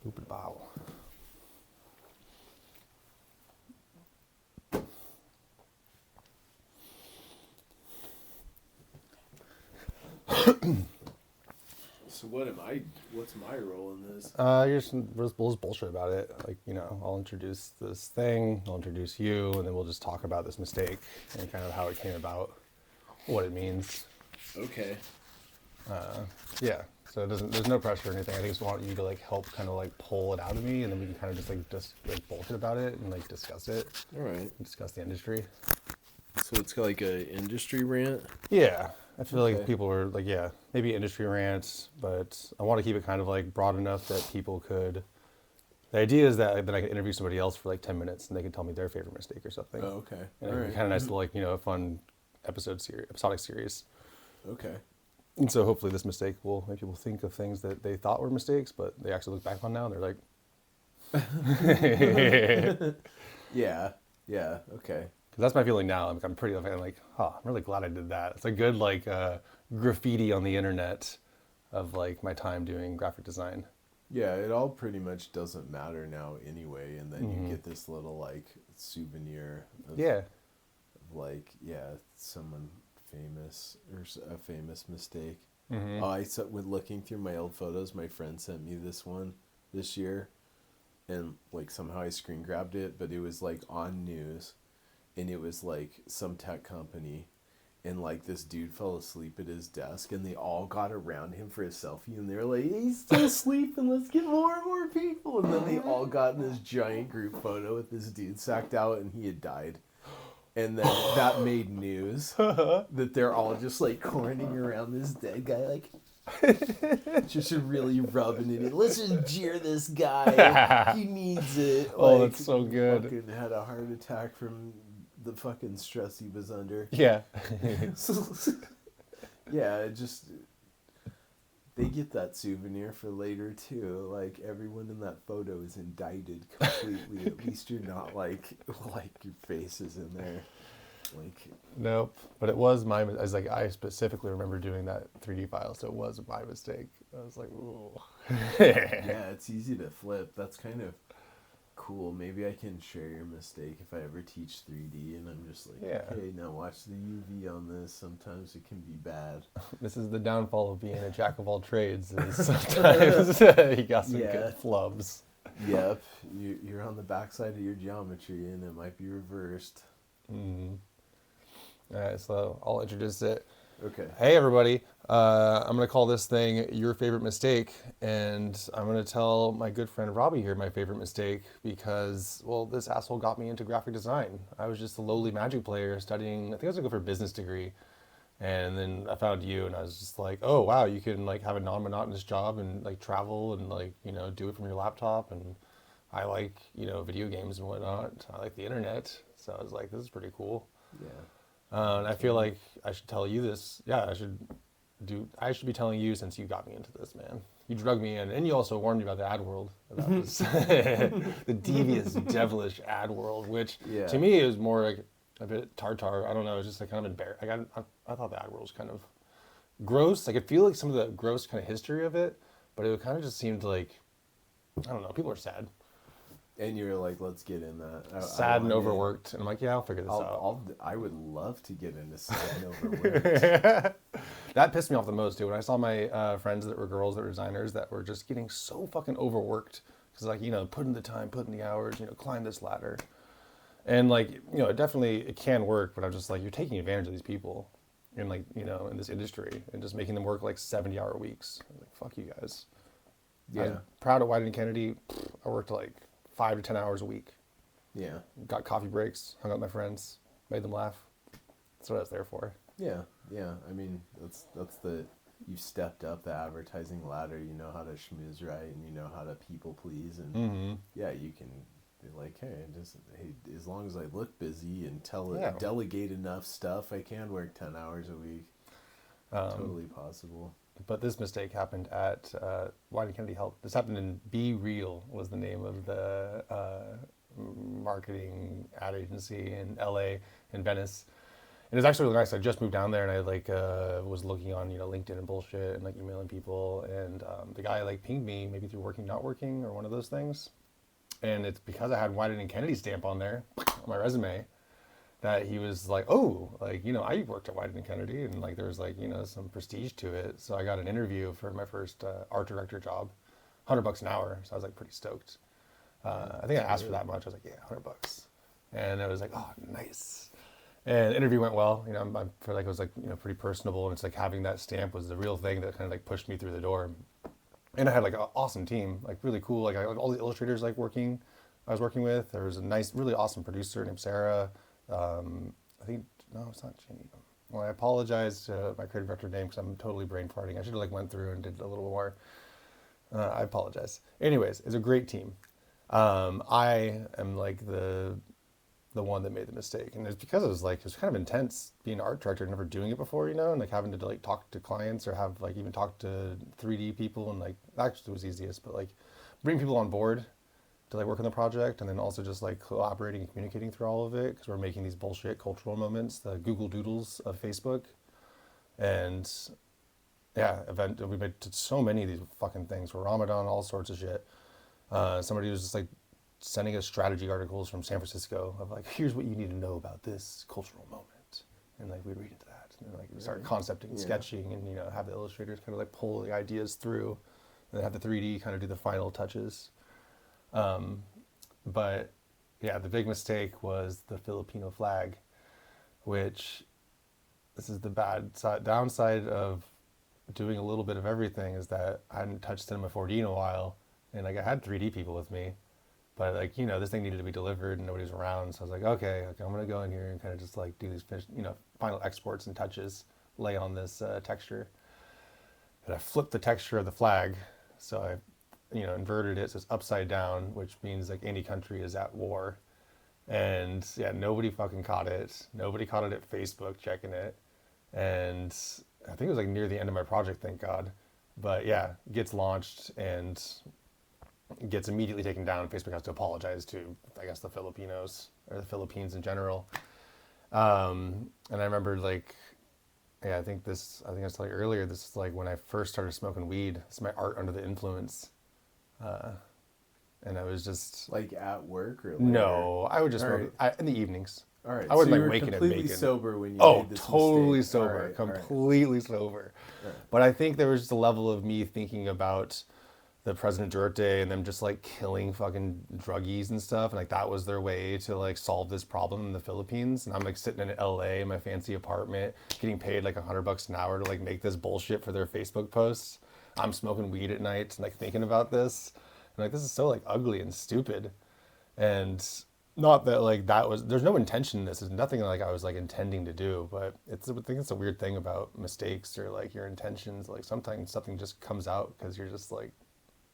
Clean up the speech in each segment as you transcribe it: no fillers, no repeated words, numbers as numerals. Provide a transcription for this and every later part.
Stupid bow. So what's my role in this? You're just we'll just bullshit about it. Like, I'll introduce this thing, I'll introduce you, and then we'll just talk about this mistake and kind of how it came about, what it means. Okay. Yeah. So there's no pressure or anything. I just want you to like help kind of like pull it out of me, and then we can kind of just bullshit about it and like discuss it. All right. Discuss the industry. So it's like a industry rant? Yeah. I feel Okay. like people are like, yeah, maybe industry rants, but I want to keep it kind of like broad enough that people could. The idea is that then I could interview somebody else for like 10 minutes and they can tell me their favorite mistake or something. Oh, okay. And All it'd be right. kind of nice to like, fun episodic series. Okay. And so hopefully this mistake will make people think of things that they thought were mistakes, but they actually look back on now and they're like, Yeah. Yeah. Okay. because that's my feeling now. I'm pretty like, I'm really glad I did that. It's a good like graffiti on the internet of like my time doing graphic design. Yeah, it all pretty much doesn't matter now anyway, and then you get this little like souvenir of, Yeah. of like someone famous or a famous mistake. Mm-hmm. Oh, with looking through my old photos, my friend sent me this one this year, and like somehow I screen grabbed it, but it was like on news, and it was like some tech company, and like this dude fell asleep at his desk, and they all got around him for a selfie, and they were like, he's still sleeping, let's get more and more people, and then they all got in this giant group photo with this dude sacked out, and he had died. And then that made news that they're all just like corning around this dead guy, like just really rubbing it in. Let's just jeer this guy. He needs it. Oh, Like, that's so good. Fucking had a heart attack from the fucking stress he was under. Yeah. Yeah, it just they get that souvenir for later too. Like everyone in that photo is indicted completely. At least you're not like your face is in there. Like Nope. But it was my. I was like, I specifically remember doing that 3D file, so it was my mistake. I was like, ooh. yeah, it's easy to flip. That's kind of cool. Maybe I can share your mistake if I ever teach 3D, and I'm just like, Yeah. okay, now watch the UV on this. Sometimes it can be bad. This is the downfall of being a jack of all trades. Is sometimes you got some good flubs. Yep, you're on the backside of your geometry, and it might be reversed. Mm. All right, so I'll introduce it. Okay. Hey, everybody. I'm going to call this thing Your Favorite Mistake, and I'm going to tell my good friend Robbie here my favorite mistake because, well, this asshole got me into graphic design. I was just a lowly Magic player studying, I think I was going to go for a business degree, and then I found you, and I was just like, oh, wow, you can, like, have a non-monotonous job and, like, travel and, like, do it from your laptop, and I like, video games and whatnot. I like the internet, so I was like, this is pretty cool. Yeah. And I feel like I should tell you this. Yeah, I should be telling you since you got me into this, man. You drug me in, and you also warned me about the ad world, about this, the devious, devilish ad world, which to me is more like a bit tartar. I don't know. It's just like kind of embarrassing. I thought the ad world was kind of gross. I could feel like some of the gross kind of history of it, but it kind of just seemed like, I don't know. People are sad. And you were like, let's get in that. Sad and overworked. And I'm like, yeah, I'll figure this out. I would love to get into sad and overworked. That pissed me off the most, dude. When I saw my friends that were girls that were designers that were just getting so fucking overworked. Because, like, put in the time, put in the hours, climb this ladder. And, like, it can work, but I'm just like, you're taking advantage of these people in, like, in this industry and just making them work, like, 70-hour weeks. I'm like, fuck you guys. Yeah. I'm proud of White & Kennedy. I worked, like, 5 to 10 hours a week. Yeah. Got coffee breaks, hung out with my friends, made them laugh. That's what I was there for. Yeah. Yeah. I mean, you stepped up the advertising ladder. You know how to schmooze right, and you know how to people please, and yeah, you can be like, hey, as long as I look busy and delegate enough stuff, I can work 10 hours a week. Totally possible. But this mistake happened at Why Did Kennedy Help? This happened in Be Real was the name of the marketing ad agency in LA, in Venice. And it's actually really nice. I just moved down there, and I like was looking on LinkedIn and bullshit, and like emailing people, and the guy like pinged me maybe through working not working or one of those things, and it's because I had Wyden and Kennedy stamp on there on my resume that he was like, oh, like I worked at Wyden and Kennedy, and like there was like some prestige to it. So I got an interview for my first art director job, $100 an hour. So I was like pretty stoked. I think I asked for that much. I was like, yeah, $100, and it was like, oh, nice. And the interview went well. I feel like it was like pretty personable, and it's like having that stamp was the real thing that kind of like pushed me through the door. And I had like an awesome team, like really cool. Like I had all the illustrators like working, I was working with. There was a nice, really awesome producer named Sarah. I think no, it's not Jenny. Well, I apologize to my creative director name because I'm totally brain farting. I should have like went through and did a little more. I apologize. Anyways, it's a great team. I am like the one that made the mistake, and it's because it was kind of intense being an art director, never doing it before, and like having to like talk to clients or have like even talk to 3D people, and like actually was easiest, but like bring people on board to like work on the project, and then also just like collaborating and communicating through all of it because we're making these bullshit cultural moments, the Google Doodles of Facebook, and yeah, we made so many of these fucking things for Ramadan, all sorts of shit. Somebody was just like sending us strategy articles from San Francisco of like, here's what you need to know about this cultural moment, and like we'd read into that, and then, like we start concepting and sketching, and have the illustrators kind of like pull the ideas through, and then have the 3D kind of do the final touches. But yeah, the big mistake was the Filipino flag, which this is the downside of doing a little bit of everything is that I hadn't touched Cinema 4D in a while, and like I had 3D people with me, but like this thing needed to be delivered and nobody was around, so I was like, okay, I'm gonna go in here and kind of just like do these final exports and touches, lay on this texture, and I flipped the texture of the flag, so I inverted it so it's upside down, which means like any country is at war. And yeah, nobody fucking caught it. Nobody caught it at Facebook checking it. And I think it was like near the end of my project, thank God. But yeah, gets launched and gets immediately taken down. Facebook has to apologize to, I guess, the Filipinos or the Philippines in general. And I remember like, yeah, I think I was telling you earlier, this is like when I first started smoking weed. This is my art under the influence. And I was just Like at work or later? no, I would just All smoke right. in the evenings. All right. I So wasn't you like were waking and completely baking. sober when you Oh, made this totally mistake. All sober, right. All right. completely sober. All right. But I think there was just a level of me thinking about the President Duterte and them just like killing fucking druggies and stuff, and like that was their way to like solve this problem in the Philippines. And I'm like sitting in LA in my fancy apartment, getting paid like $100 an hour to like make this bullshit for their Facebook posts. I'm smoking weed at night and like thinking about this, and like this is so like ugly and stupid. And not that like that was there's no intention in this. There's nothing like I was like intending to do, but I think it's a weird thing about mistakes or like your intentions. Like sometimes something just comes out because you're just like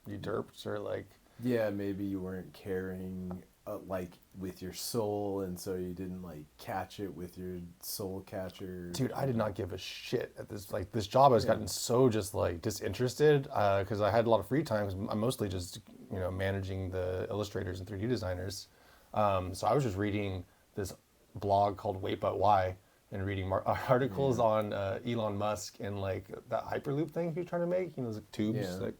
you derped or like Yeah, maybe you weren't caring like with your soul, and so you didn't like catch it with your soul catcher. dude, I did not give a shit at this. Like this job, I was Yeah. gotten so just like disinterested because I had a lot of free time. Because I'm mostly just managing the illustrators and 3D designers. So I was just reading this blog called Wait But Why and reading articles Yeah. on Elon Musk and like that Hyperloop thing he was trying to make. Those like, tubes. Yeah. Like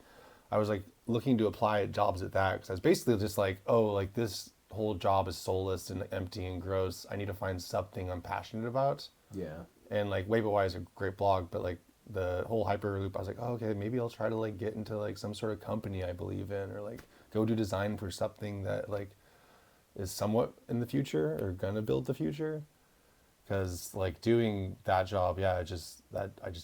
I was like looking to apply jobs at that because I was basically just like, oh, like this whole job is soulless and empty and gross. I need to find something I'm passionate about. Yeah. And like Wait But Why is a great blog, but like the whole Hyperloop, I was like, oh, okay, maybe I'll try to like get into like some sort of company I believe in, or like go do design for something that like is somewhat in the future or gonna build the future. Because like doing that job, yeah, I just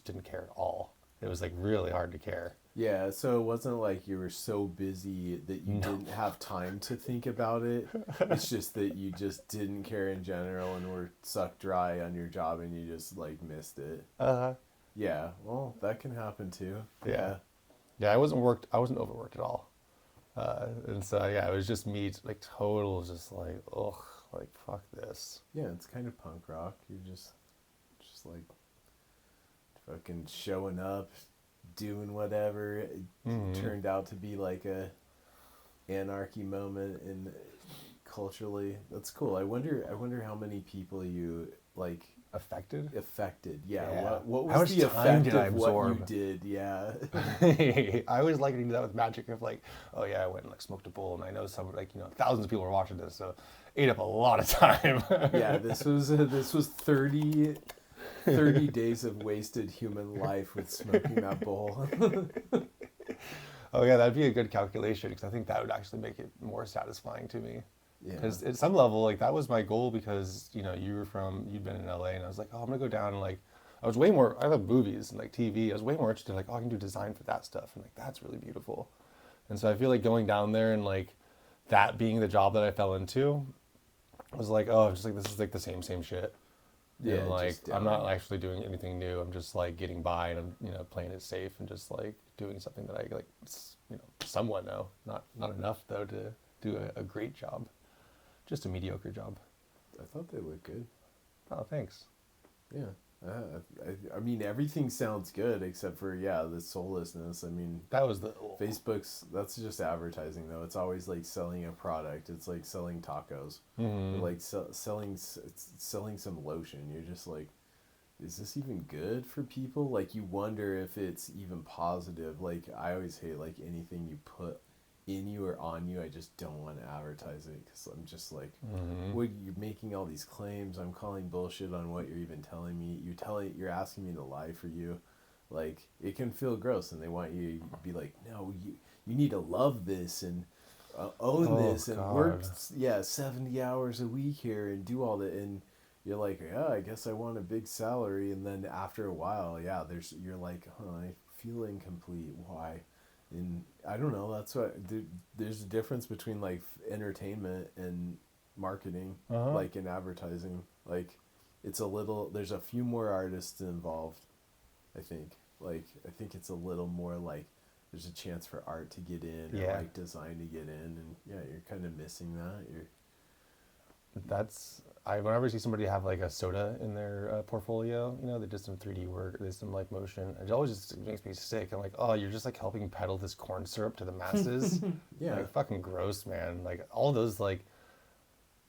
didn't care at all. It was like really hard to care. Yeah, so it wasn't like you were so busy that you didn't have time to think about it. It's just that you just didn't care in general and were sucked dry on your job and you just like missed it. Uh, Yeah, well, that can happen too. yeah, yeah. I wasn't overworked at all. And so yeah, it was just me, like total, just like ugh, like fuck this. Yeah, it's kind of punk rock. You're just like fucking showing up, doing whatever. It turned out to be like a anarchy moment in culturally. That's cool. I wonder how many people you like Affected? affected. Yeah. Yeah. What How was much the time effect did I of what you absorb? did? Yeah. I always like to do that with magic of like, oh yeah, I went and like smoked a bowl and I know some like, thousands of people are watching this, so ate up a lot of time. Yeah, this was 30 days of wasted human life with smoking that bowl. Oh yeah, that'd be a good calculation because I think that would actually make it more satisfying to me. Yeah. Because at some level, like that was my goal because you'd been in LA and I was like, oh, I'm gonna go down and like, I love movies and like TV. I was way more interested like, oh, I can do design for that stuff and like that's really beautiful. And so I feel like going down there and like that being the job that I fell into was like, oh, just like this is like the same shit. Yeah, And like just I'm down. not actually doing anything new. I'm just like getting by and I'm playing it safe and just like doing something that I like somewhat know. Not enough though to do a great job. Just a mediocre job. I thought they looked good. Oh, thanks. Yeah. I mean, everything sounds good except for, yeah, the soullessness. I mean, That was the that's just advertising, though. It's always like selling a product. It's like selling tacos or like selling some lotion. You're just like, is this even good for people? Like, you wonder if it's even positive. Like, I always hate like anything you put in you or on you. I just don't want to advertise it because I'm just like, what, you're making all these claims. I'm calling bullshit on what you're even telling me. You're asking me to lie for you. Like, it can feel gross, and they want you to be like, no, you need to love this and own oh this and work, god. 70 hours a week here and do all that. And you're like, yeah, I guess I want a big salary. And then after a while, yeah, you're like, huh, I feel incomplete. Why? And I don't know. That's what there's a difference between like entertainment and marketing, Uh huh. like in advertising. Like, there's a few more artists involved, I think. Like, I think it's a little more like there's a chance for art to get in or Yeah. like design to get in. And yeah, you're kind of missing that. That's I whenever I see somebody have like a soda in their portfolio, they did some 3D work, they did some like motion. It always just makes me sick. I'm like, oh, you're just like helping peddle this corn syrup to the masses. Yeah. Like fucking gross, man. Like all those like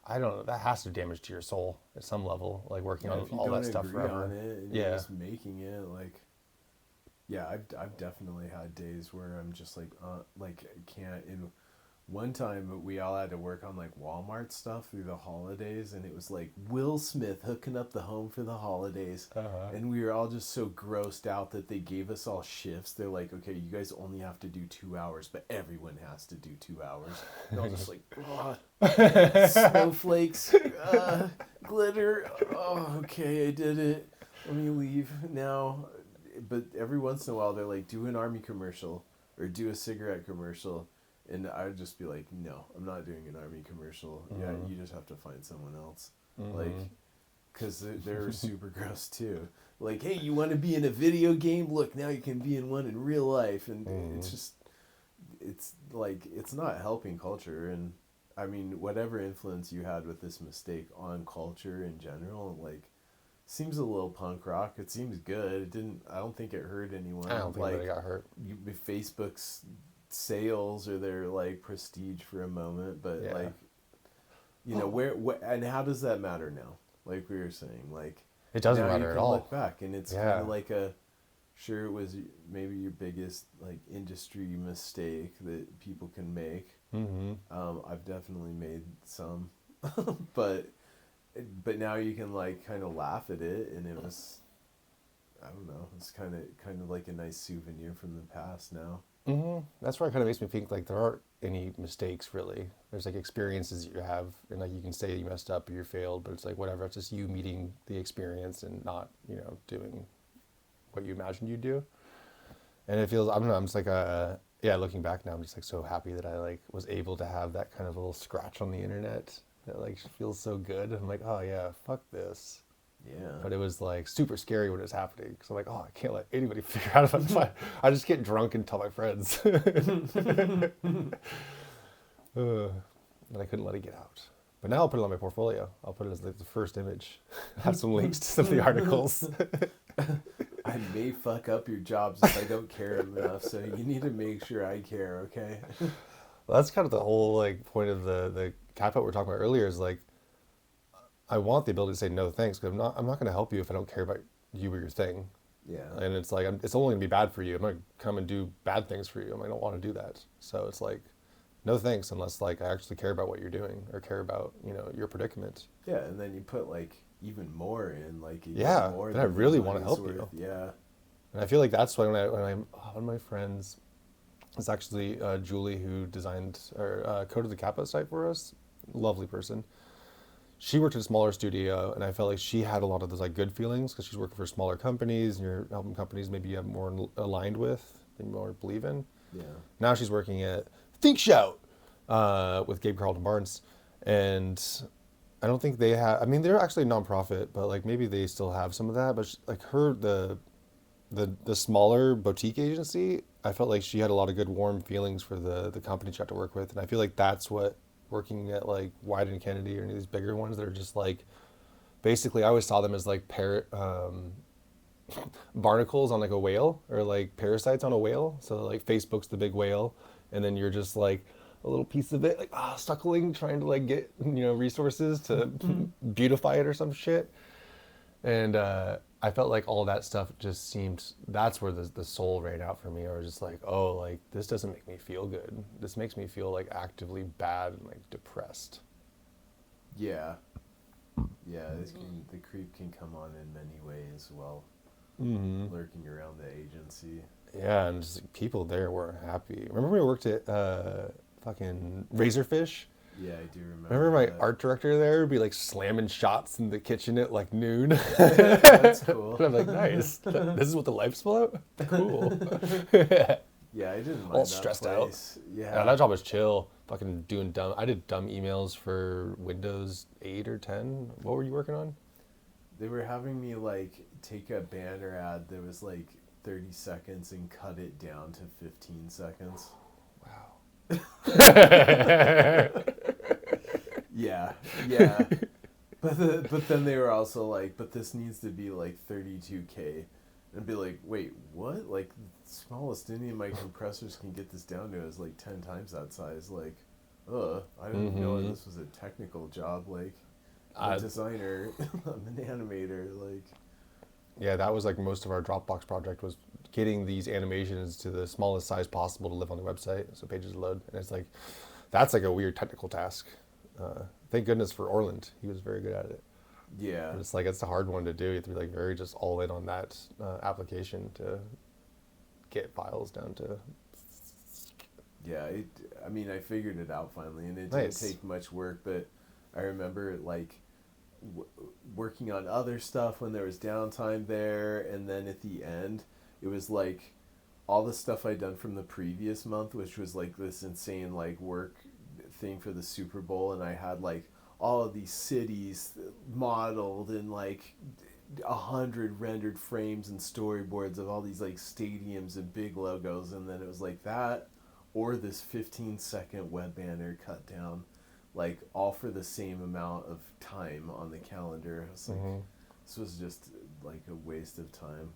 I don't know. That has to do damage to your soul at some level. Like working Yeah, on if you all don't that stuff agree on forever. it and you're Yeah. just making it, like, yeah, I've definitely had days where I'm just like I can't. And one time we all had to work on like Walmart stuff through the holidays, and it was like Will Smith hooking up the home for the holidays, Uh huh. and we were all just so grossed out that they gave us all shifts. They're like, okay, you guys only have to do 2 hours, but everyone has to do 2 hours. And I was just like, oh, snowflakes, glitter. Oh, okay, I did it. Let me leave now. But every once in a while, they're like, do an army commercial or do a cigarette commercial. And I would just be like, no, I'm not doing an army commercial. Yeah, you just have to find someone else. Like, because they're super gross too. Like, hey, you want to be in a video game? Look, now you can be in one in real life. And it's just, it's like, it's not helping culture. And I mean, whatever influence you had with this mistake on culture in general, like, seems a little punk rock. It seems good. I don't think it hurt anyone. I don't think Like, anybody got hurt. Facebook's sales or their like prestige for a moment, but Yeah. like, and how does that matter now? Like we were saying, like, It doesn't now you matter at can all. look back and it's kind Yeah. of like sure, it was maybe your biggest like industry mistake that people can make. I've definitely made some, but now you can like kind of laugh at it, and it was, I don't know, it's kind of like a nice souvenir from the past now. That's where it kind of makes me think like there aren't any mistakes really. There's like experiences that you have, and like you can say you messed up or you failed, but it's like whatever. It's just you meeting the experience and not doing what you imagined you'd do. And it feels I don't know. I'm just like yeah. Looking back now, I'm just like so happy that I like was able to have that kind of little scratch on the internet that like feels so good. I'm like, oh yeah, fuck this. Yeah. But it was like super scary when it was happening because I'm like, oh, I can't let anybody figure out if I'm fine. I just get drunk and tell my friends. And I couldn't let it get out. But now I'll put it on my portfolio. I'll put it as like the first image. Have some links to some of the articles. I may fuck up your jobs if I don't care enough, so you need to make sure I care, okay? Well, that's kind of the whole like point of the cap out we were talking about earlier is like I want the ability to say no thanks because I'm not going to help you if I don't care about you or your thing. Yeah. And it's like it's only going to be bad for you. I'm not going to come and do bad things for you. I don't want to do that. So it's like no thanks unless like I actually care about what you're doing or care about your predicament. Yeah, and then you put like even more in, like you get Yeah, more then I than the really want to money's help worth. you. Yeah. And I feel like that's why when I one of my friends, it's actually Julie who designed or coded the Kappa site for us. Lovely person. She worked at a smaller studio, and I felt like she had a lot of those like good feelings because she's working for smaller companies, and you're helping companies maybe you have more aligned with, and more believe in. Yeah. Now she's working at Think Shout with Gabe Carlton Barnes, and I don't think they have. I mean, they're actually a nonprofit, but like maybe they still have some of that. But like her, the smaller boutique agency, I felt like she had a lot of good warm feelings for the company she got to work with, and I feel like that's what working at like Wyden and Kennedy or any of these bigger ones that are just like basically I always saw them as like barnacles on like a whale or like parasites on a whale. So like Facebook's the big whale, and then you're just like a little piece of it, like suckling, trying to like get resources to beautify it or some shit. And I felt like all that stuff just seemed that's where the soul ran out for me. Or just like, oh, like this doesn't make me feel good. This makes me feel like actively bad and like depressed. Yeah. Yeah, the creep can come on in many ways while Mm-hmm. lurking around the agency. Yeah, and just like, people there weren't happy. Remember when we worked at fucking Razorfish? Yeah, I do remember Remember my that. art director there would be like slamming shots in the kitchen at like noon. That's And cool. I'm like, nice. This is what the life's about? Cool. Yeah, I didn't All mind that stressed out. place. Yeah, Yeah. that job was chill. Fucking doing dumb. I did dumb emails for Windows 8 or 10. What were you working on? They were having me like take a banner ad that was like 30 seconds and cut it down to 15 seconds. Wow. Yeah, yeah. But then they were also like, but this needs to be like 32K. And be like, wait, what? Like, the smallest any of my compressors can get this down to is like 10 times that size. Like, I didn't know Mm-hmm. this was a technical job. Like, I'm a Uh, designer, I'm an animator. Like, yeah, that was like most of our Dropbox project was getting these animations to the smallest size possible to live on the website so pages load. And it's like, that's like a weird technical task. Thank goodness for Orland. He was very good at it. yeah. But it's like, it's a hard one to do. You have to be like very just all in on that application to get files down to. Yeah, I mean, I figured it out finally, and it didn't Nice. take much work, but I remember like w- working on other stuff when there was downtime there, and then at the end, it was like all the stuff I'd done from the previous month, which was like this insane like work thing for the Super Bowl, and I had like all of these cities modeled and like 100 rendered frames and storyboards of all these like stadiums and big logos, and then it was like that or this 15-second web banner cut down, like all for the same amount of time on the calendar. I was like, Mm-hmm. this was just like a waste of time.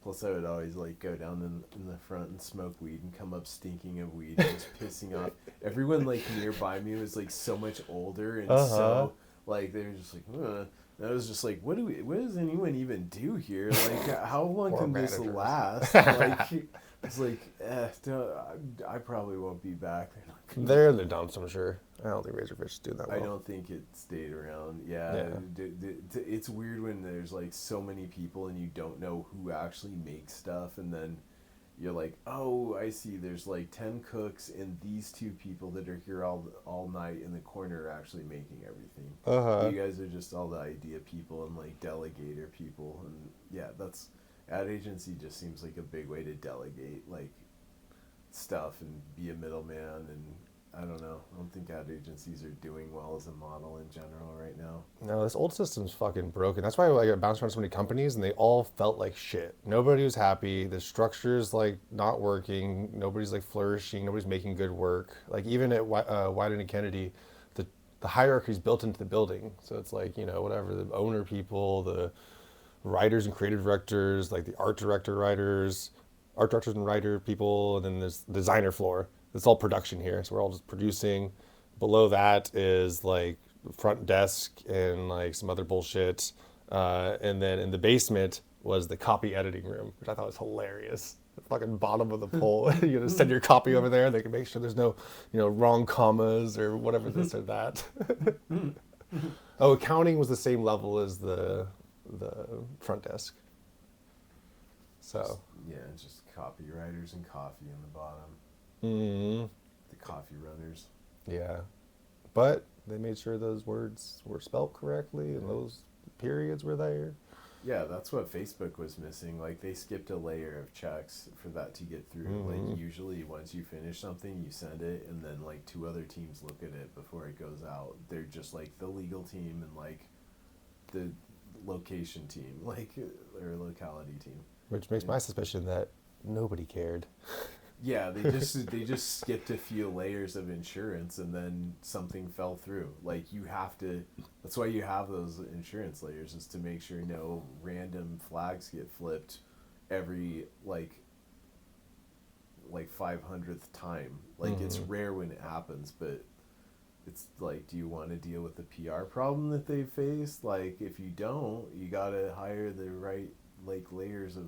Plus, I would always like go down in the front and smoke weed and come up stinking of weed and just pissing off everyone like nearby me was like so much older and Uh huh. so like they were just like, and I was just like, what does anyone even do here? Like, how long Poor can this managers. last? Like, it's like, I probably won't be back. They're not gonna. They're in the dumps, I'm sure. I don't think Razorfish do that I well. don't think it stayed around. Yeah, Yeah. it's weird when there's like so many people and you don't know who actually makes stuff, and then you're like, oh, I see. There's like 10 cooks, and these two people that are here all night in the corner are actually making everything. Uh huh. You guys are just all the idea people and like delegator people, and yeah, that's ad agency just seems like a big way to delegate like stuff and be a middleman, and I don't know. I don't think ad agencies are doing well as a model in general right now. No, this old system's fucking broken. That's why I got bounced around so many companies, and they all felt like shit. Nobody was happy. The structure's like not working. Nobody's like flourishing. Nobody's making good work. Like even at Wyden and Kennedy, the hierarchy's built into the building. So it's like whatever the owner people, the writers and creative directors, like the art directors and writer people, and then there's the designer floor. It's all production here, so we're all just producing. Below that is like front desk and like some other bullshit. And then in the basement was the copy editing room, which I thought was hilarious. The fucking bottom of the pole. You just send your copy over there. They can make sure there's no, wrong commas or whatever this or that. Oh, accounting was the same level as the front desk. So, Yeah, just copywriters and coffee in the bottom. mm, The coffee runners. yeah. But they made sure those words were spelt correctly and those periods were there. Yeah, that's what Facebook was missing. Like they skipped a layer of checks for that to get through. Mm-hmm. Like usually once you finish something, you send it and then like two other teams look at it before it goes out. They're just like the legal team and like the location team, like or locality team. Which makes And my suspicion that nobody cared. yeah, they just skipped a few layers of insurance and then something fell through. Like you have to that's why you have those insurance layers is to make sure no random flags get flipped every like 500th time. Like it's Mm-hmm. rare when it happens, but it's like do you want to deal with the PR problem that they face? Like if you don't, you got to hire the right like layers of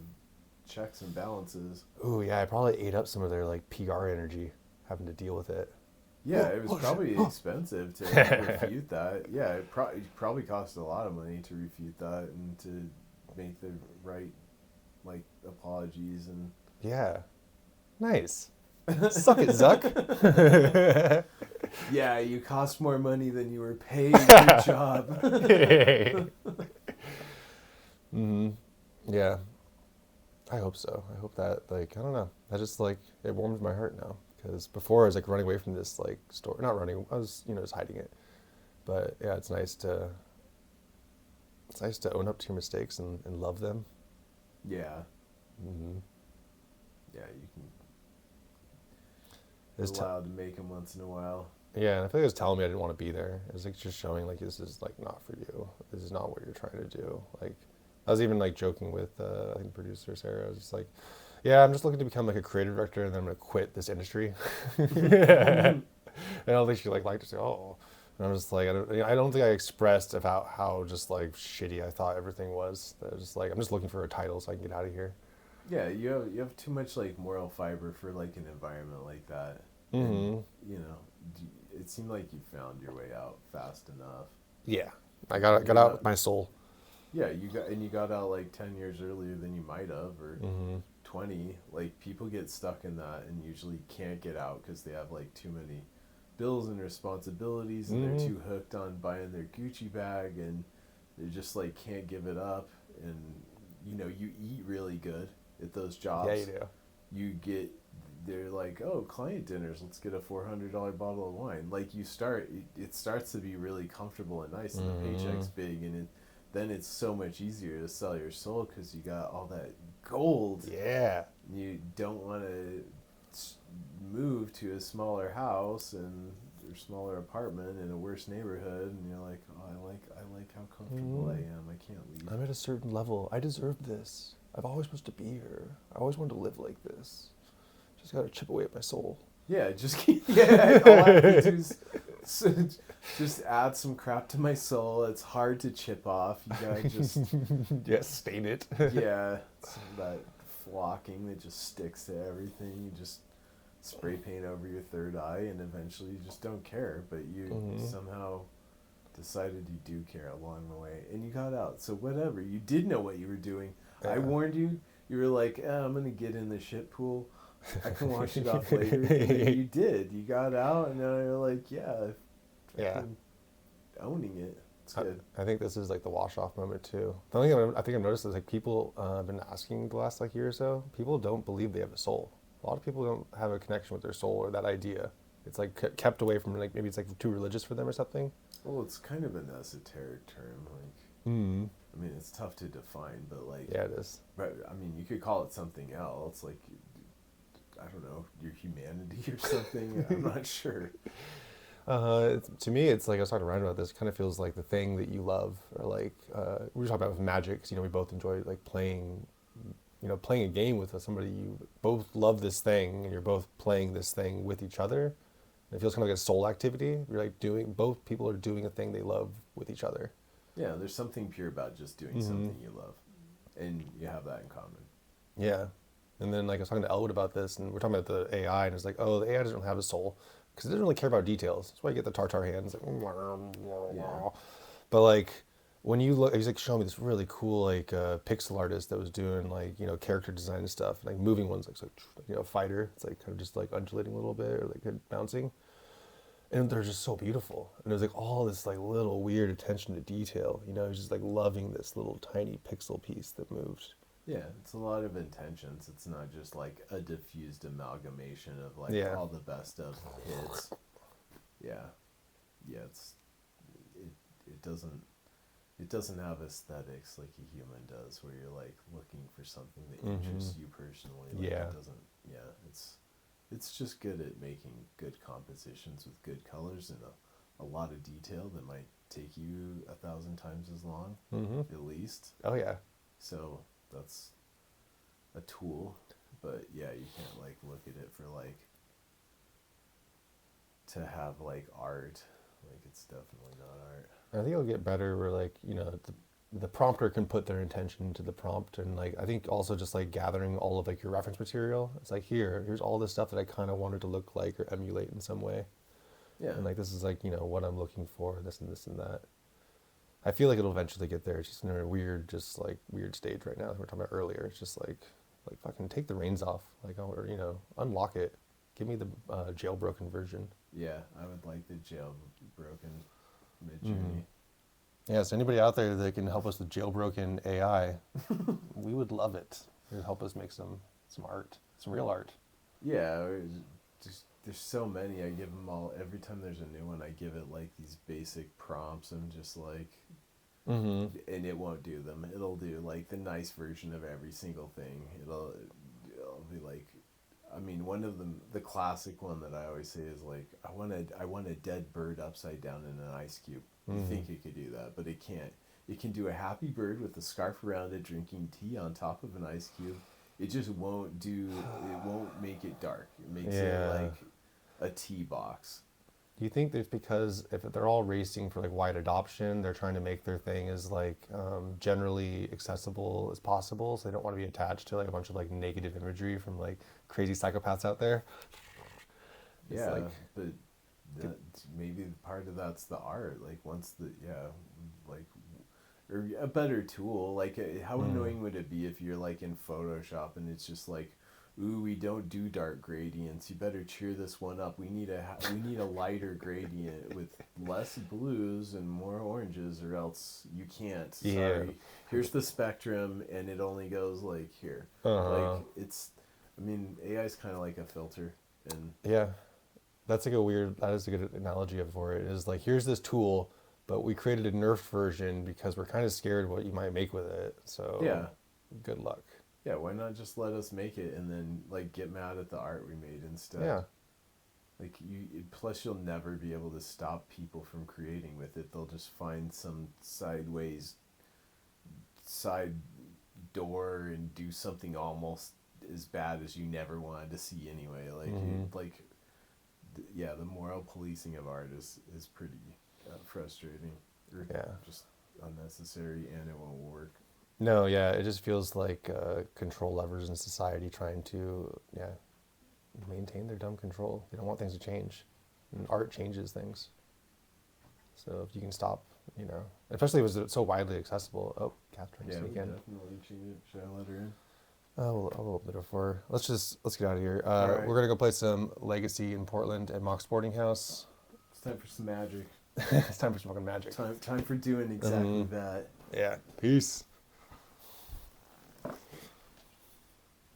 checks and balances. Ooh, yeah, I probably ate up some of their like PR energy having to deal with it. Yeah, Oh, it was oh shit. probably Oh. expensive to refute that. Yeah, it probably cost a lot of money to refute that and to make the right like apologies and Yeah. Nice. Suck it, Zuck. yeah, you cost more money than you were paid. Good job. Hmm. Yeah. I hope so. I hope that, like, I don't know. I just, like, it warms my heart now. Because before I was, like, running away from this, like, story. Not running. I was, just hiding it. But, yeah, it's nice to own up to your mistakes and love them. Yeah, Hmm. yeah, you can. You're It's t- allowed to make them once in a while. yeah, and I feel like it was telling me I didn't want to be there. It was, like, just showing, like, this is, like, not for you. This is not what you're trying to do. Like, I was even, like, joking with, I think, producer Sarah. I was just like, yeah, I'm just looking to become, like, a creative director, and then I'm going to quit this industry. And I don't think she like liked to say, oh. And I'm just like, I don't think I expressed about how just like shitty I thought everything was. That I was just like, I'm just looking for a title so I can get out of here. Yeah, you have too much like moral fiber for like an environment like that, and Hmm. you know, it seemed like you found your way out fast enough. Yeah, I got You're out not. with my soul. Yeah, you got out like 10 years earlier than you might have, or Hmm. 20. Like people get stuck in that and usually can't get out because they have like too many bills and responsibilities, and they're Hmm. too hooked on buying their Gucci bag, and they just like can't give it up. And you eat really good at those Yeah, you jobs. do. You get they're like, oh, client dinners, let's get a $400 bottle of wine. Like it starts to be really comfortable and nice, and the Hmm. paycheck's big, and then it's so much easier to sell your soul because you got all that gold. Yeah. You don't want to move to a smaller house and or smaller apartment in a worse neighborhood, and you're like, oh, I like how comfortable I Hmm. am. I can't leave. I'm at a certain level. I deserve this. I've always supposed to be here. I always wanted to live like this. Just gotta chip away at my soul. Yeah, just yeah. All I have to do is just add some crap to my soul. It's hard to chip off. You gotta just Yes, stain it. yeah, some of that flocking that just sticks to everything. You just spray paint over your third eye, and eventually you just don't care. But you Hmm. somehow decided you do care along the way, and you got out. So whatever, you did know what you were doing. I Yeah. warned you. You were like, I'm gonna get in the shit pool. I can wash it off later. And then you did. You got out, and now you're like, yeah, Yeah. fucking owning it. It's I, good. I think this is like the wash off moment too. The only thing I think I've noticed is like people have been asking the last like year or so. People don't believe they have a soul. A lot of people don't have a connection with their soul or that idea. It's like kept away from like maybe it's like too religious for them or something. Well, it's kind of an esoteric term. Like, Mm. I mean, it's tough to define, but like, Yeah, it is. but I mean, you could call it something else. Like, I don't know, your humanity or something. I'm not sure. To me, it's like I was talking to Ryan about this. It kind of feels like the thing that you love, or like we were talking about with magic. 'Cause, we both enjoy like playing, playing a game with somebody you both love this thing, and you're both playing this thing with each other. It feels kind of like a soul activity. You're like doing, both people are doing a thing they love with each other. Yeah, there's something pure about just doing Hmm. something you love, and you have that in common. Yeah. And then like I was talking to Elwood about this, and we're talking about the AI, and it's like, oh, the AI doesn't have a soul because it doesn't really care about details. That's why you get the tartar hands. Yeah, Like, but like when you look, he's like showing me this really cool like pixel artist that was doing like character design and stuff, like moving ones like so, fighter. It's like kind of just like undulating a little bit or like bouncing, and they're just so beautiful. And there's like all this like little weird attention to detail. He's just like loving this little tiny pixel piece that moved. yeah, it's a lot of intentions. It's not just like a diffused amalgamation of like Yeah. all the best of hits. Yeah, yeah, it it doesn't it doesn't have aesthetics like a human does, where you're like looking for something that Hmm. interests you personally. Like Yeah. it doesn't. Yeah, it's just good at making good compositions with good colors and a lot of detail that might take you 1,000 times as long, Hmm. at least. Oh yeah. So that's a tool, but yeah, you can't like look at it for like to have like art. Like it's definitely not art. I think it'll get better where like the prompter can put their intention into the prompt, and like I think also just like gathering all of like your reference material. It's like here's all this stuff that I kind of wanted to look like or emulate in some way, Yeah, and like this is like what I'm looking for, this and that. I feel like it'll eventually get there. It's just in a weird, just like weird stage right now. That we were talking about earlier. It's just like fucking take the reins off, like or unlock it. Give me the jailbroken version. yeah, I would like the jailbroken Mid Hmm. Journey. Yeah, so anybody out there that can help us with jailbroken AI, we would love it. It would help us make some art, some real art. Yeah, or just there's so many. I give them all every time there's a new one. I give it like these basic prompts. I'm just like, Mm-hmm. and it won't do them. It'll do like the nice version of every single thing. It'll be like, I mean, one of them, the classic one that I always say is like, I want a dead bird upside down in an ice cube. You Mm-hmm. think it could do that, but it can't. It can do a happy bird with a scarf around it, drinking tea on top of an ice cube. It just won't do. It won't make it dark. It makes it Yeah. like a tea box. Do you think that because if they're all racing for like wide adoption, they're trying to make their thing as like generally accessible as possible, so they don't want to be attached to like a bunch of like negative imagery from like crazy psychopaths out there? It's like, Yeah, but that maybe part of that's the art. Like once the yeah, like or a better tool. Like how mm, annoying would it be if you're like in Photoshop and it's just like, ooh, we don't do dark gradients. You better cheer this one up. We need a lighter gradient with less blues and more oranges, or else you can't. yeah, Sorry. Here's the spectrum, and it only goes like here. Like uh, it's. I mean, AI is kind of like a filter, and yeah. That is a good analogy for it. Is like here's this tool, but we created a nerfed version because we're kind of scared what you might make with it. So yeah, good luck. yeah. Why not just let us make it and then like get mad at the art we made instead? Yeah, Like plus you'll never be able to stop people from creating with it. They'll just find some sideways side door and do something almost as bad as you never wanted to see anyway. mm-hmm. Yeah, the moral policing of art is pretty frustrating or Yeah. just unnecessary, and it won't work. No, yeah, it just feels like control levers in society trying to, yeah, maintain their dumb control. They don't want things to change. And art changes things. So if you can stop, especially if it's so widely accessible. Oh, Kath trying to Yeah, we sneak in. definitely change it. Should I let her in? Oh, I'll open the door for her. Let's get out of here. All right, We're gonna go play some Legacy in Portland at Mock Sporting House. it's time for some magic. It's time for some fucking magic. Time for doing exactly Um, that. yeah. Peace.